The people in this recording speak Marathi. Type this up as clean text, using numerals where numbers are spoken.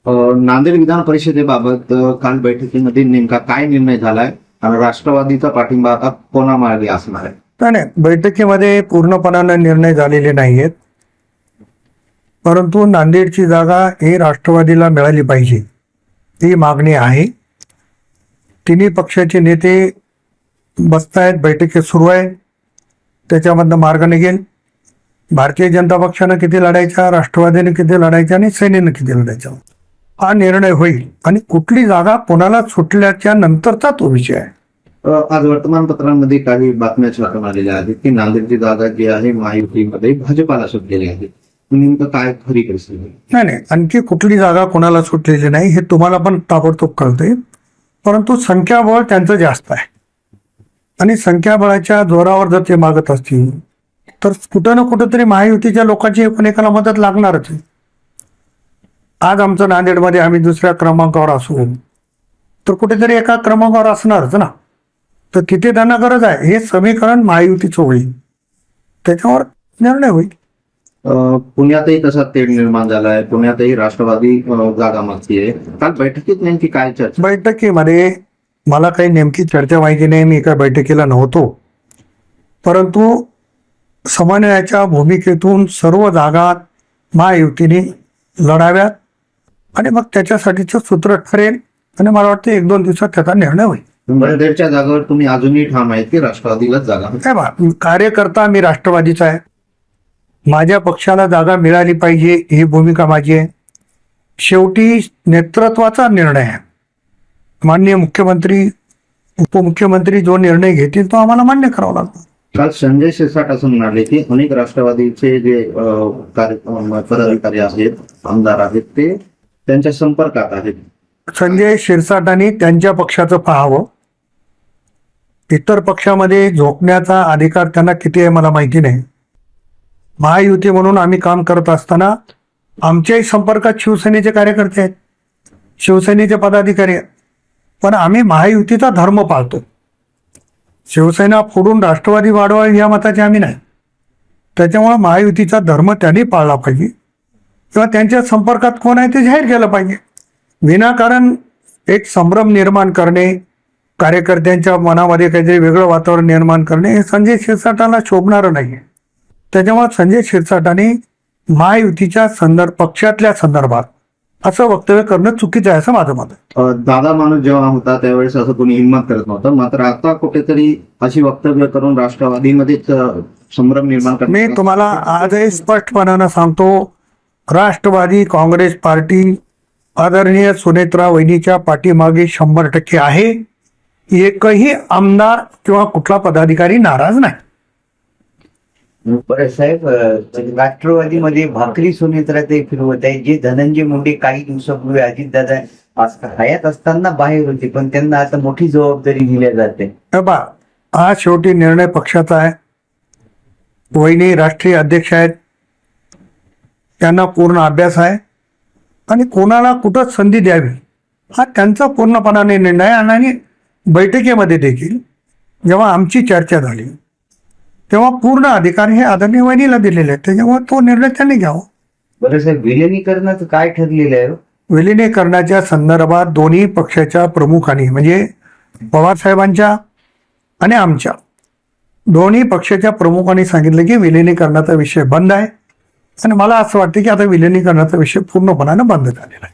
नांदेड विधान परिषदेबाबत काल बैठकीमध्ये नेमका काय निर्णय झालाय आणि राष्ट्रवादीचा पाठिंबा आता कोणामागे असणार आहे? नाही, बैठकीमध्ये पूर्णपणाने निर्णय झालेले नाहीयेत, परंतु नांदेडची जागा ही राष्ट्रवादीला मिळाली पाहिजे ही मागणी आहे. तिन्ही पक्षाचे नेते बसतायत, बैठकी सुरू आहे, त्याच्यामधनं मार्ग निघेल. भारतीय जनता पक्षानं किती लढायचा, राष्ट्रवादीने किती लढायचा आणि सेनेनं किती लढायचा हा निर्णय होईल. आणि कुठली जागा कोणाला सुटल्याच्या नंतरचा तो विषय आहे. आज वर्तमानपत्रांमध्ये काही बातम्या छापून आलेल्या आहेत की नांदेडची जागा जी आहे महायुतीमध्ये भाजपाला सुटलेली आहे. नेमकं काय खरी परिस्थिती? नाही, आणखी कुठली जागा कोणाला सुटलेली नाही हे तुम्हाला पण ताबडतोब कळतंय, परंतु संख्याबळ त्यांचं जास्त आहे आणि संख्याबळाच्या जोरावर जर ते मागत असतील तर कुठं ना कुठंतरी महायुतीच्या लोकांची एकमेकाला मदत लागणारच आहे. आज आमचं नांदेडमध्ये आम्ही दुसऱ्या क्रमांकावर असू तर कुठेतरी एका क्रमांकावर असणारच ना, तर तिथे त्यांना गरज आहे. हे समीकरण महायुतीचं होईल, त्याच्यावर निर्णय होईल. पुण्यातही तसा तेढ निर्माण झालाय, पुण्यातही राष्ट्रवादी जागा मागतीये. काल बैठकीत नेमकी काय चर्चा? बैठकीमध्ये मला काही नेमकी चर्चा माहिती नाही, मी एका बैठकीला नव्हतो, परंतु समन्वयाच्या भूमिकेतून सर्व जागा महायुतीने लढाव्यात आणि मग त्याच्यासाठीचं सूत्र ठरेल आणि मला वाटतं 1-2 दिवसात त्याचा निर्णय होईल. नांदेडच्या जागेवर तुम्ही अजूनही ठाम आहेत की राष्ट्रवादीलाच जागा? काय बा, कार्यकर्ता मी राष्ट्रवादीचा आहे, माझ्या पक्षाला जागा मिळाली पाहिजे ही भूमिका माझी आहे. शेवटी नेतृत्वाचा निर्णय आहे. माननीय मुख्यमंत्री उपमुख्यमंत्री जो निर्णय घेतील तो आम्हाला मान्य करावा लागतो. काल संजय शिरसाट असं म्हणाले की अनेक राष्ट्रवादीचे जे पदाधिकारी आहेत, आमदार आहेत, ते त्यांच्या संपर्कात आहेत. संजय शिरसाटांनी त्यांच्या पक्षाचं पाहावं. इतर पक्षामध्ये झोकण्याचा अधिकार त्यांना किती आहे मला माहिती नाही. महायुती म्हणून आम्ही काम करत असताना आमच्याही संपर्कात शिवसेनेचे कार्यकर्ते आहेत, शिवसेनेचे पदाधिकारी आहेत, पण आम्ही महायुतीचा धर्म पाळतो. शिवसेना फोडून राष्ट्रवादी वाढवावी या मताचे आम्ही नाही. त्याच्यामुळे महायुतीचा धर्म त्यांनी पाळला पाहिजे किंवा त्यांच्या संपर्कात कोण आहे ते जाहीर केलं पाहिजे. विनाकारण एक संभ्रम निर्माण करणे, कार्यकर्त्यांच्या मनामध्ये काहीतरी वेगळं वातावरण निर्माण करणे हे संजय शिरसाटांना शोभणारं नाही. त्याच्यामुळे संजय शिरसाटांनी महायुतीच्या पक्षातल्या संदर्भात असं वक्तव्य करणं चुकीचं आहे असं माझं मत आहे. दादा माणूस जेव्हा होता त्यावेळेस असं कोणी हिंमत करत नव्हतं, मात्र आता कुठेतरी अशी वक्तव्य करून राष्ट्रवादीमध्येच संभ्रम निर्माण करत. मी तुम्हाला आजही स्पष्टपणानं सांगतो, राष्ट्रवादी काँग्रेस पार्टी आदरणीय सुनेत्रा वहिनीच्या पाठीमागे 100% आहे. एकही आमदार किंवा कुठला पदाधिकारी नाराज नाही. बरं साहेब, राष्ट्रवादीमध्ये भाकरी सुनेत्रा ते फिरवत आहे. जे धनंजय मुंडे काही दिवसापूर्वी अजितदादा हयात असताना बाहेर होते, पण त्यांना आता मोठी जबाबदारी दिल्या जाते. हा शेवटी निर्णय पक्षाचा आहे. वहिनी राष्ट्रीय अध्यक्ष आहेत, त्यांना पूर्ण अभ्यास आहे आणि कोणाला कुठं संधी द्यावी हा त्यांचा पूर्णपणाने निर्णय आहे. आणि बैठकीमध्ये देखील जेव्हा आमची चर्चा झाली तेव्हा पूर्ण अधिकार हे आदरणीय वहिनीला दिलेले आहेत, त्याच्यामुळे तो निर्णय त्यांनी घ्यावा. बरं साहेब, विलिनीकरणाचं काय ठरलेलं आहे? विलिनीकरणाच्या संदर्भात दोन्ही पक्षाच्या प्रमुखांनी म्हणजे पवारसाहेबांच्या आणि आमच्या दोन्ही पक्षाच्या प्रमुखांनी सांगितलं की विलिनीकरणाचा विषय बंद आहे आणि मला असं वाटतं की आता विलिनीकरणाचा विषय पूर्णपणाने बंद झालेला आहे.